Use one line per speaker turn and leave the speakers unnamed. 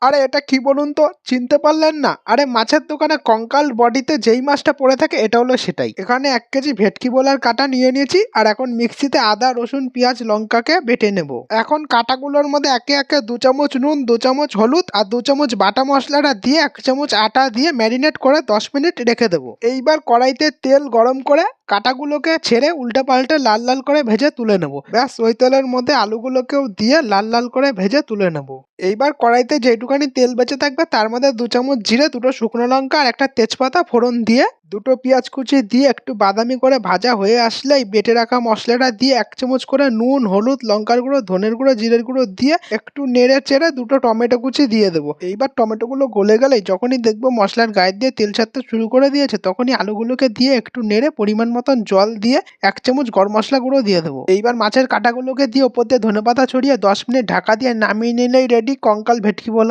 আরে এটা কি বলুন তো, চিনতে পারলেন না? আরে মাছের দোকানে কঙ্কাল বডিতে যেই মাছটা পড়ে থাকে এটা হলো সেটাই। এখানে 1 কেজি ভেটকি বোলার কাটা নিয়ে নিয়েছি আর এখন মিক্সিতে আদা রসুন পেঁয়াজ লঙ্কাকে বেটে নেব। এখন কাটাগুলোর মধ্যে একে একে 2 চামচ নুন 2 চামচ হলুদ আর 2 চামচ বাটা মশলাটা দিয়ে 1 চামচ আটা দিয়ে ম্যারিনেট করে 10 মিনিট রেখে দেবো। এইবার কড়াইতে তেল গরম করে কাটাগুলোকে ছেড়ে উল্টে পাল্টে লাল লাল করে ভেজে তুলে নেব। ব্যাস ওই তেলের মধ্যে আলুগুলোকেও দিয়ে লাল লাল করে ভেজে তুলে নেব। এইবার কড়াইতে যেটুকানি তেল বেঁচে থাকবে তার মধ্যে 2 চামচ জিরে 2টো শুকনো লঙ্কা আর একটা তেজপাতা ফোড়ন দিয়ে 2টো পেঁয়াজ কুচি দিয়ে একটু বাদামি করে ভাজা হয়ে আসলেই বেটে রাখা মশলাটা দিয়ে 1 চামচ করে নুন হলুদ লঙ্কার গুঁড়ো ধনের গুঁড়ো জিরের গুঁড়ো দিয়ে একটু নেড়ে চেড়ে 2টো টমেটো কুচি দিয়ে দেবো। এইবার টমেটোগুলো গলে গেলেই যখনই দেখবো মশলার গায়ে দিয়ে তেল ছাড়তে শুরু করে দিয়েছে তখনই আলুগুলোকে দিয়ে একটু নেড়ে পরিমাণ মতন জল দিয়ে 1 চামচ গরম মশলা গুঁড়ো দিয়ে দেবো। এইবার মাছের কাটাগুলোকে দিয়ে ওপর দিয়ে ধনেপাতা ছড়িয়ে 10 মিনিট ঢাকা দিয়ে নামিয়ে নিলেই রেডি কঙ্কাল ভেটকি বোলা।